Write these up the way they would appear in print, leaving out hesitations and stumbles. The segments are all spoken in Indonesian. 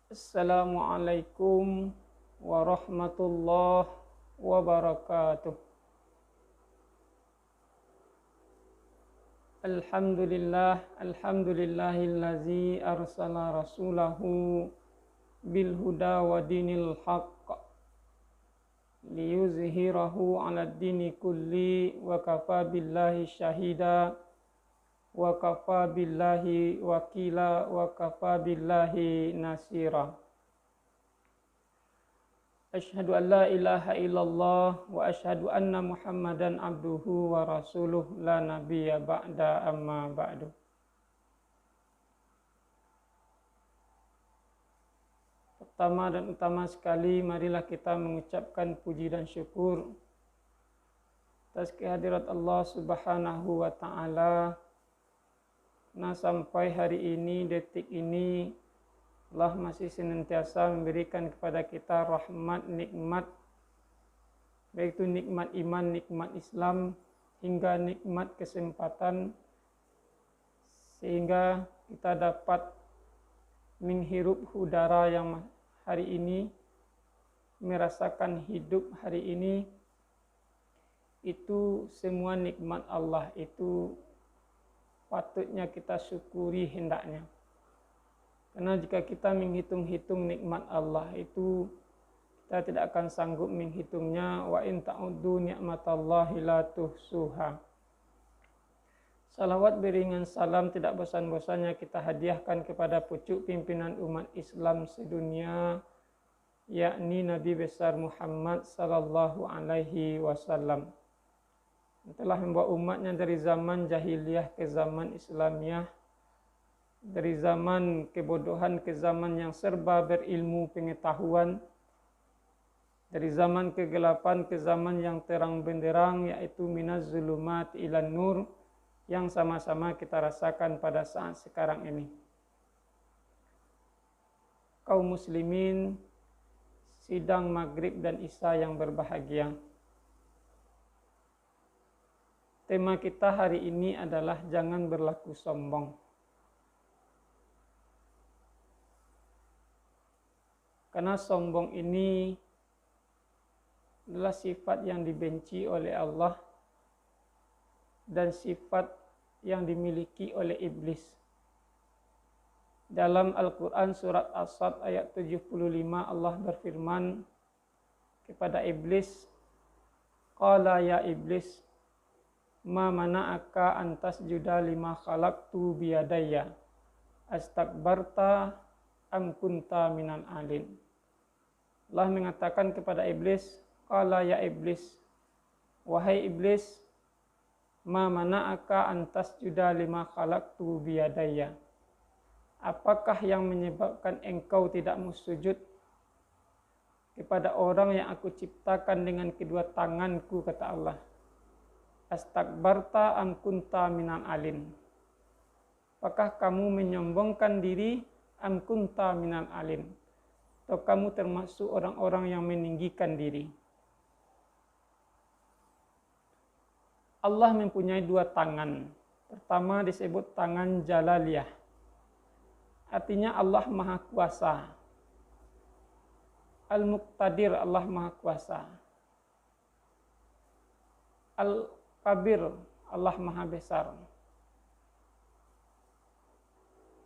Assalamualaikum warahmatullahi wabarakatuh. Alhamdulillahillazi arsala rasulahu bil huda wa dinil haqq liyuzhirahu 'alad dini kulli wa kafa billahi syahida wa kafa billahi wakila wa kafa billahi nasira. Asyhadu an la ilaha illallah wa asyhadu anna Muhammadan abduhu wa rasuluh la nabiyya ba'da amma ba'du. Pertama dan utama sekali, marilah kita mengucapkan puji dan syukur atas kehadirat Allah Subhanahu wa taala. Nah, sampai hari ini, detik ini, Allah masih senantiasa memberikan kepada kita rahmat, nikmat, baik itu nikmat iman, nikmat Islam, hingga nikmat kesempatan, sehingga kita dapat menghirup udara yang hari ini, merasakan hidup hari ini. Itu semua nikmat Allah, itu patutnya kita syukuri hendaknya. Karena jika kita menghitung-hitung nikmat Allah itu, kita tidak akan sanggup menghitungnya. Wa in ta'uddu ni'matallahi la tuhsuha. Salawat beriringan salam tidak bosan-bosannya kita hadiahkan kepada pucuk pimpinan umat Islam sedunia, yakni Nabi besar Muhammad sallallahu alaihi wasallam. Telah membawa umatnya dari zaman jahiliyah ke zaman Islamiyah, dari zaman kebodohan ke zaman yang serba berilmu pengetahuan, dari zaman kegelapan ke zaman yang terang benderang, yaitu minaz zulumat ilan nur, yang sama-sama kita rasakan pada saat sekarang ini. Kaum muslimin sidang maghrib dan isya yang berbahagia. Tema kita hari ini adalah jangan berlaku sombong. Karena sombong ini adalah sifat yang dibenci oleh Allah dan sifat yang dimiliki oleh iblis. Dalam Al-Quran surat As-Sad ayat 75 Allah berfirman kepada iblis, Qala ya iblis, ma mana'aka antas juda lima khalaqtu biyadaya astakbarta am kunta minan alin. Allah mengatakan kepada iblis, qala ya iblis, wahai iblis, ma mana'aka antas juda lima khalaqtu biyadaya. Apakah yang menyebabkan engkau tidak mau sujud kepada orang yang aku ciptakan dengan kedua tanganku, kata Allah. Astakbarta am kunta minal alin. Apakah kamu menyombongkan diri am kunta minal alin? Atau kamu termasuk orang-orang yang meninggikan diri? Allah mempunyai dua tangan. Pertama disebut tangan jalaliyah. Artinya Allah Maha Kuasa. Al-Muqtadir, Allah Maha Kuasa. Al-Kabir, Allah Maha Besar.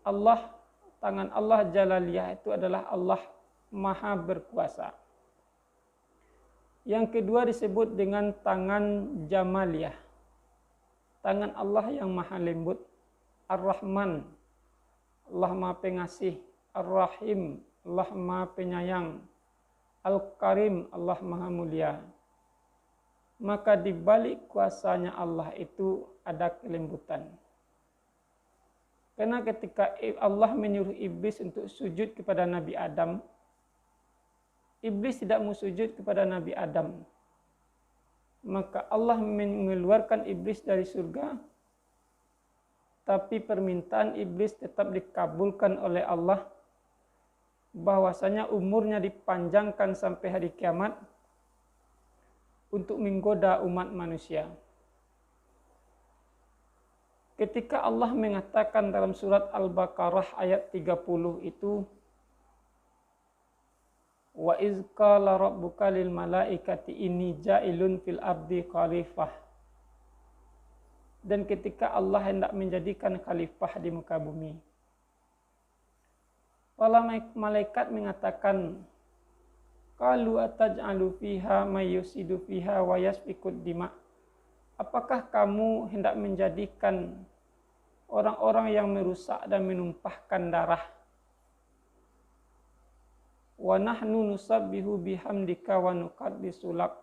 Allah, tangan Allah Jalaliyah itu adalah Allah Maha Berkuasa. Yang kedua disebut dengan tangan Jamaliyah. Tangan Allah yang Maha Lembut. Ar-Rahman, Allah Maha Pengasih. Ar-Rahim, Allah Maha Penyayang. Al-Karim, Allah Maha Mulia. Maka di balik kuasanya Allah itu ada kelembutan. Karena ketika Allah menyuruh iblis untuk sujud kepada Nabi Adam, iblis tidak mau sujud kepada Nabi Adam. Maka Allah mengeluarkan iblis dari surga, tapi permintaan iblis tetap dikabulkan oleh Allah, bahwasanya umurnya dipanjangkan sampai hari kiamat untuk menggoda umat manusia. Ketika Allah mengatakan dalam surat Al-Baqarah ayat 30 itu, Wa iz qala rabbuka lil malaikati inni ja'ilun fil ardi khalifah. Dan ketika Allah hendak menjadikan khalifah di muka bumi, para malaikat mengatakan, qalu ataj'alu fiha may yusidu fiha wa yasfikud dima. Apakah kamu hendak menjadikan orang-orang yang merusak dan menumpahkan darah? Wa nahnu nusabbihu bihamdika wa nuqaddisu lak.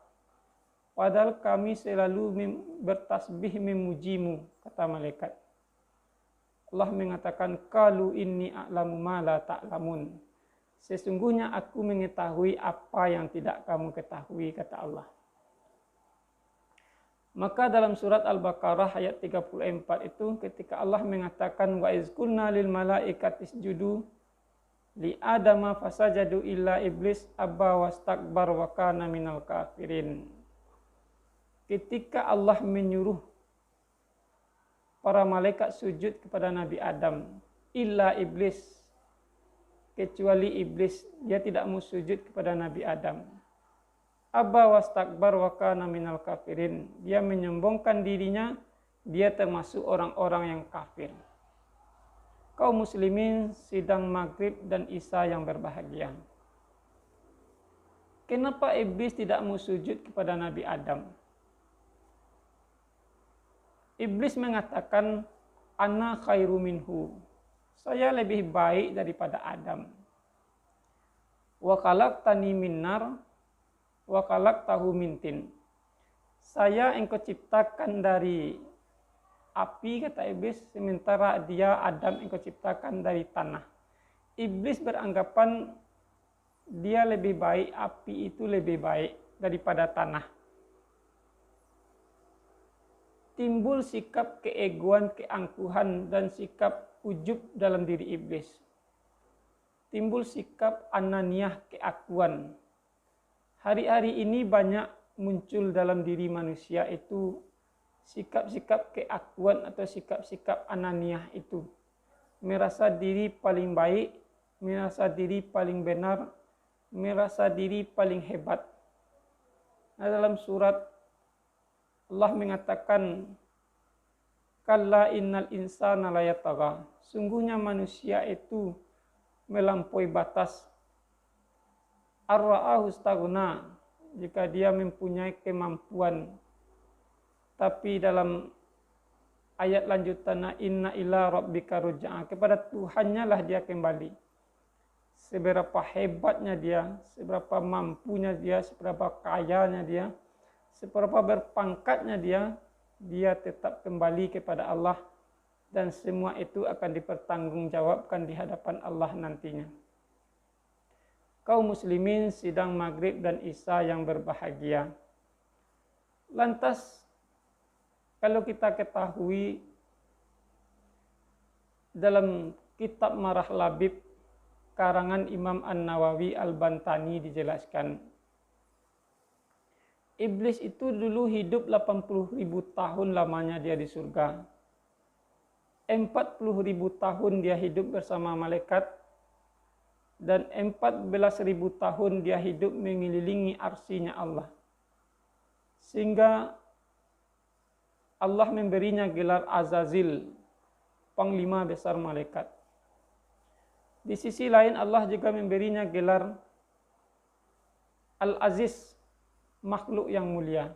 Padahal kami selalu bertasbih memujimu, kata malaikat. Allah mengatakan, qalu inni a'lamu ma la ta'lamun. Sesungguhnya aku mengetahui apa yang tidak kamu ketahui, kata Allah. Maka dalam surat Al-Baqarah ayat 34 itu ketika Allah mengatakan wa iz qulna lil malaikati isjudu li adama fasajadu illa iblis abba wastakbar wa kana minal kafirin. Ketika Allah menyuruh para malaikat sujud kepada Nabi Adam, illa iblis, kecuali iblis, dia tidak mau sujud kepada Nabi Adam. Abba wastakbar wa kana minal kafirin, dia menyombongkan dirinya, dia termasuk orang-orang yang kafir. Kaum muslimin sidang maghrib dan isya yang berbahagia. Kenapa iblis tidak mau sujud kepada Nabi Adam? Iblis mengatakan, ana khairu minhu, saya lebih baik daripada Adam. Wa khalaqtani min nar wa khalaqtahu min tin. Saya engkau ciptakan dari api, kata iblis, sementara dia Adam engkau ciptakan dari tanah. Iblis beranggapan dia lebih baik, api itu lebih baik daripada tanah. Timbul sikap keegoan, keangkuhan, dan sikap ujub dalam diri iblis. Timbul sikap ananiyah, keakuan. Hari-hari ini banyak muncul dalam diri manusia itu sikap-sikap keakuan atau sikap-sikap ananiyah itu. Merasa diri paling baik, merasa diri paling benar, merasa diri paling hebat. Nah, dalam surat Allah mengatakan, kalla innal insana la yatagha. Sungguhnya manusia itu melampaui batas. Ar-ra'ahu istaghna, jika dia mempunyai kemampuan. Tapi dalam ayat lanjutannya, inna ila rabbika ruj'a, kepada Tuhannya lah dia kembali. Seberapa hebatnya dia, seberapa mampunya dia, seberapa kayanya dia, seberapa berpangkatnya dia tetap kembali kepada Allah, dan semua itu akan dipertanggungjawabkan di hadapan Allah nantinya. Kaum muslimin sidang maghrib dan isya yang berbahagia. Lantas, kalau kita ketahui dalam kitab Marah Labib karangan Imam An-Nawawi Al-Bantani dijelaskan, iblis itu dulu hidup 80.000 tahun lamanya dia di surga. 40.000 tahun dia hidup bersama malaikat, dan 14.000 tahun dia hidup mengelilingi arsinya Allah. Sehingga Allah memberinya gelar Azazil, panglima besar malaikat. Di sisi lain Allah juga memberinya gelar Al-Aziz, makhluk yang mulia.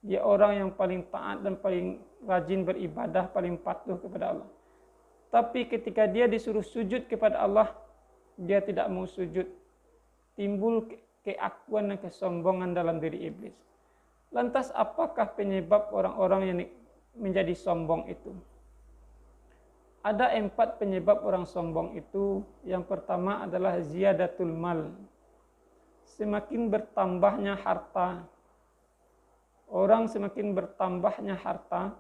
Dia orang yang paling taat dan paling rajin beribadah, paling patuh kepada Allah. Tapi ketika dia disuruh sujud kepada Allah, dia tidak mau sujud. Timbul keakuan dan kesombongan dalam diri iblis. Lantas apakah penyebab orang-orang yang menjadi sombong itu? Ada 4 penyebab orang sombong itu. Yang pertama adalah ziyadatul mal. Semakin bertambahnya harta, orang semakin bertambahnya harta,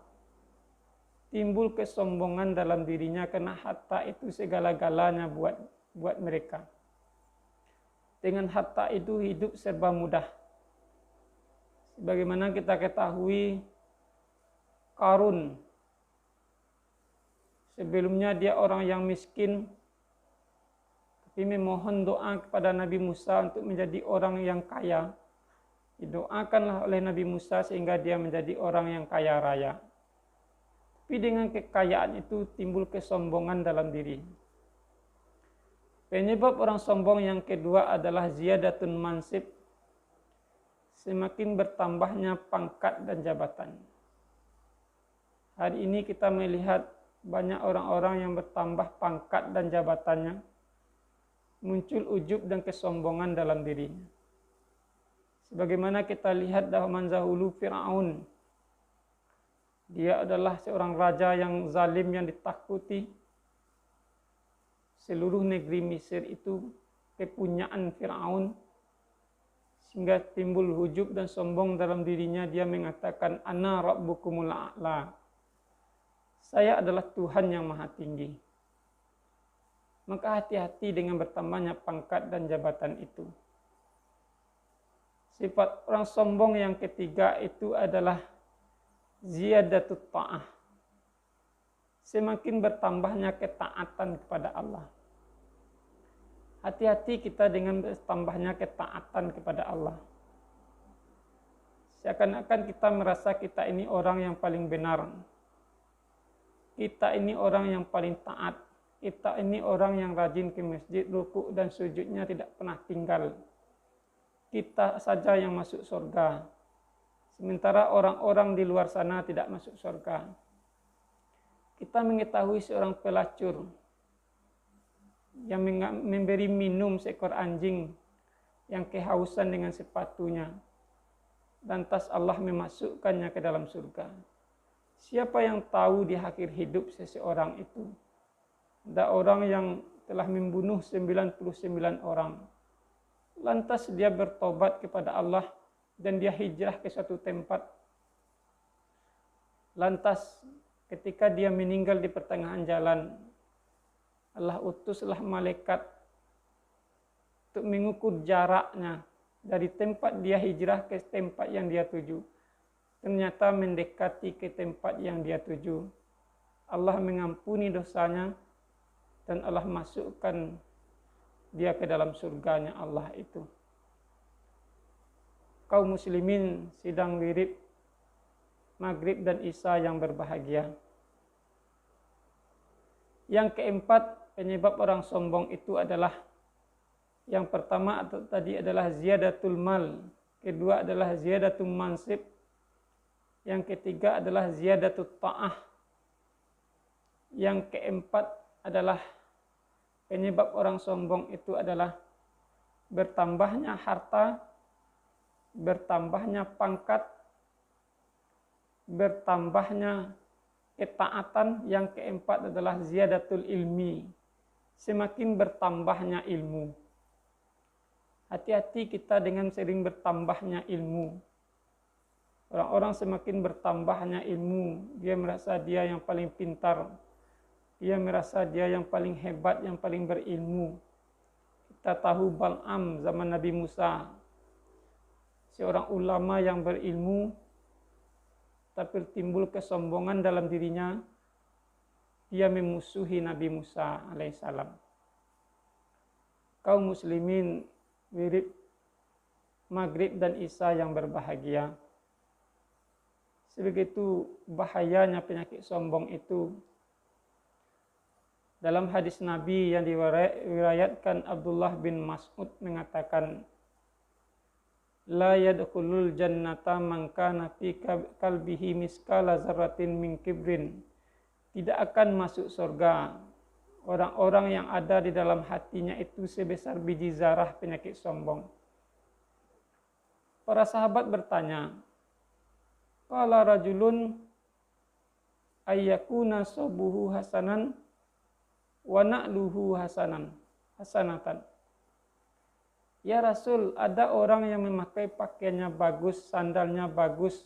timbul kesombongan dalam dirinya karena harta itu segala-galanya buat mereka. Dengan harta itu hidup serba mudah. Sebagaimana kita ketahui, Qarun, sebelumnya dia orang yang miskin, memohon doa kepada Nabi Musa untuk menjadi orang yang kaya. Didoakanlah oleh Nabi Musa sehingga dia menjadi orang yang kaya raya. Tapi dengan kekayaan itu timbul kesombongan dalam diri. Penyebab orang sombong yang kedua adalah ziyadatun mansib, semakin bertambahnya pangkat dan jabatan. Hari ini kita melihat banyak orang-orang yang bertambah pangkat dan jabatannya, muncul ujub dan kesombongan dalam dirinya. Sebagaimana kita lihat zaman dahulu Fir'aun, dia adalah seorang raja yang zalim yang ditakuti. Seluruh negeri Mesir itu kepunyaan Fir'aun, sehingga timbul ujub dan sombong dalam dirinya. Dia mengatakan, Ana Rabbukumul A'la. Saya adalah Tuhan yang maha tinggi. Maka hati-hati dengan bertambahnya pangkat dan jabatan itu. Sifat orang sombong yang ketiga itu adalah ziyadatut ta'ah. Semakin bertambahnya ketaatan kepada Allah. Hati-hati kita dengan bertambahnya ketaatan kepada Allah. Seakan-akan kita merasa kita ini orang yang paling benar. Kita ini orang yang paling taat. Kita ini orang yang rajin ke masjid, rukuk dan sujudnya tidak pernah tinggal. Kita saja yang masuk surga. Sementara orang-orang di luar sana tidak masuk surga. Kita mengetahui seorang pelacur yang memberi minum seekor anjing yang kehausan dengan sepatunya. Lantas Allah memasukkannya ke dalam surga. Siapa yang tahu di akhir hidup seseorang itu? Ada orang yang telah membunuh 99 orang. Lantas dia bertobat kepada Allah dan dia hijrah ke suatu tempat. Lantas ketika dia meninggal di pertengahan jalan, Allah utuslah malaikat untuk mengukur jaraknya dari tempat dia hijrah ke tempat yang dia tuju. Ternyata mendekati ke tempat yang dia tuju. Allah mengampuni dosanya dan Allah masukkan dia ke dalam surganya Allah itu. Kaum muslimin sidang wirid Maghrib dan Isya yang berbahagia. Yang keempat, penyebab orang sombong itu adalah, yang pertama tadi adalah ziyadatul mal, kedua adalah ziyadatul mansib, yang ketiga adalah ziyadatul ta'ah, yang keempat adalah penyebab orang sombong itu adalah bertambahnya harta, bertambahnya pangkat, bertambahnya ketaatan. Yang keempat adalah ziyadatul ilmi, semakin bertambahnya ilmu. Hati-hati kita dengan sering bertambahnya ilmu. Orang-orang semakin bertambahnya ilmu, dia merasa dia yang paling pintar, dia merasa dia yang paling hebat, yang paling berilmu. Kita tahu Bal'am zaman Nabi Musa, seorang ulama yang berilmu, tapi timbul kesombongan dalam dirinya, dia memusuhi Nabi Musa alaihissalam. Kaum muslimin wirid Maghrib dan Isya yang berbahagia. Sebegitu bahayanya penyakit sombong itu. Dalam hadis Nabi yang diriwayatkan Abdullah bin Mas'ud mengatakan, La yadkhulul jannata man kana fi qalbihi miskala zarratin min kibrin. Tidak akan masuk surga orang-orang yang ada di dalam hatinya itu sebesar biji zarah penyakit sombong. Para sahabat bertanya, qala rajulun ayyakuna sabuhu hasanan wa na'luhu hasanatan. Ya Rasul, ada orang yang memakai pakaiannya bagus, sandalnya bagus,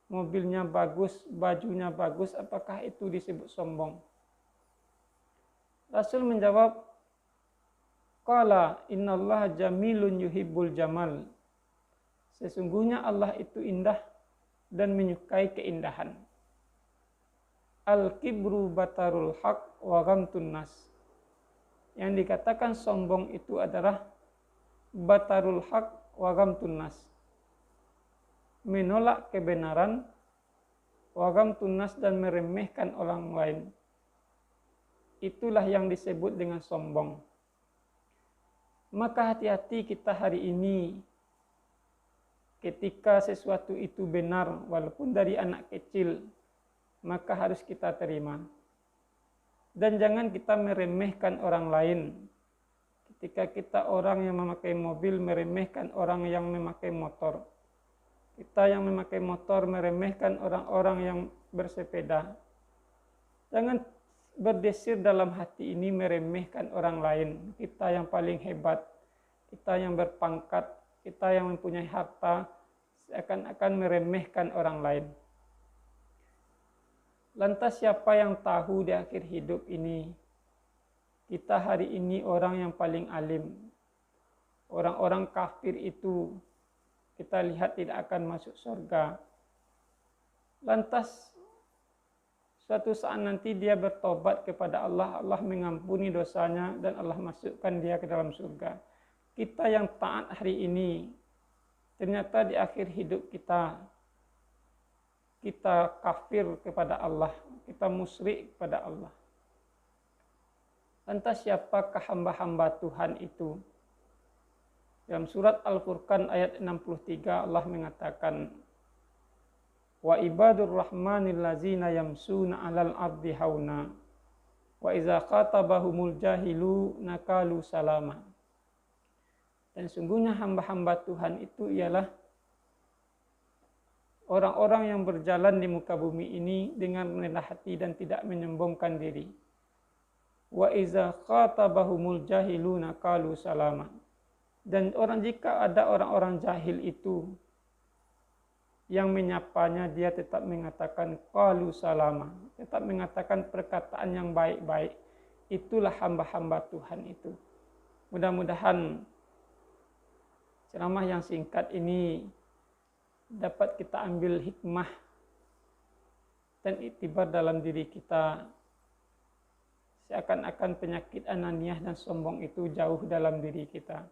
mobilnya bagus, bajunya bagus, apakah itu disebut sombong? Rasul menjawab, qala innallaha jamilun yuhibbul jamal. Sesungguhnya Allah itu indah dan menyukai keindahan. Al-kibru batarul haq wa ghamtun nas. Yang dikatakan sombong itu adalah batarul haq wa ghamtun nas. Menolak kebenaran, wa ghamtun nas, dan meremehkan orang lain. Itulah yang disebut dengan sombong. Maka hati-hati kita hari ini ketika sesuatu itu benar walaupun dari anak kecil, maka harus kita terima. Dan jangan kita meremehkan orang lain. Ketika kita orang yang memakai mobil meremehkan orang yang memakai motor. Kita yang memakai motor meremehkan orang-orang yang bersepeda. Jangan berdesir dalam hati ini meremehkan orang lain. Kita yang paling hebat, kita yang berpangkat, kita yang mempunyai harta, seakan-akan meremehkan orang lain. Lantas siapa yang tahu di akhir hidup ini, kita hari ini orang yang paling alim. Orang-orang kafir itu kita lihat tidak akan masuk surga. Lantas suatu saat nanti dia bertobat kepada Allah, Allah mengampuni dosanya dan Allah masukkan dia ke dalam surga. Kita yang taat hari ini, ternyata di akhir hidup kita kafir kepada Allah, kita musyrik kepada Allah. Lantas siapakah hamba-hamba Tuhan itu? Dalam surat Al-Furqan ayat 63 Allah mengatakan, wa ibadur rahmanil lazina yamsuna 'alal ardi hauna wa idza khatabahumul jahilu nakalu salama. Dan sungguhnya hamba-hamba Tuhan itu ialah orang-orang yang berjalan di muka bumi ini dengan rendah hati dan tidak menyombongkan diri. Wa iza khatabahumul jahiluna qalu salama. Dan jika ada orang-orang jahil itu yang menyapanya, dia tetap mengatakan qalu salama, tetap mengatakan perkataan yang baik-baik. Itulah hamba-hamba Tuhan itu. Mudah-mudahan ceramah yang singkat ini dapat kita ambil hikmah dan iktibar dalam diri kita. Seakan-akan penyakit ananiah dan sombong itu jauh dalam diri kita.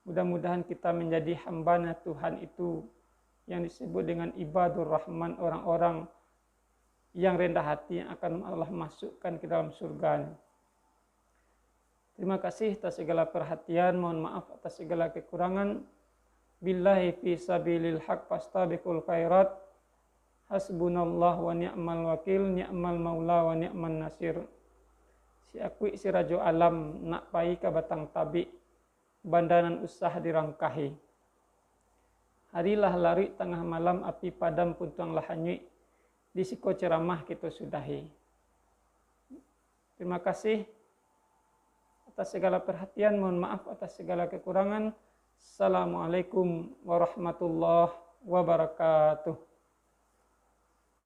Mudah-mudahan kita menjadi hamba Tuhan itu yang disebut dengan ibadur rahman, orang-orang yang rendah hati yang akan Allah masukkan ke dalam surga. Terima kasih atas segala perhatian, mohon maaf atas segala kekurangan. Billahi fi sabilil haq fastabiqul khairat. Hasbunallah wa ni'mal wakil, ni'mal maula wa ni'man nasir. Si akui si rajo alam nak pai ka batang tabi, bandanan usah dirangkahi. Harilah lari tengah malam, api padam pun tuanglah hanyui, di siko ceramah kita sudahi. Terima kasih atas segala perhatian, mohon maaf atas segala kekurangan. Assalamualaikum warahmatullahi wabarakatuh.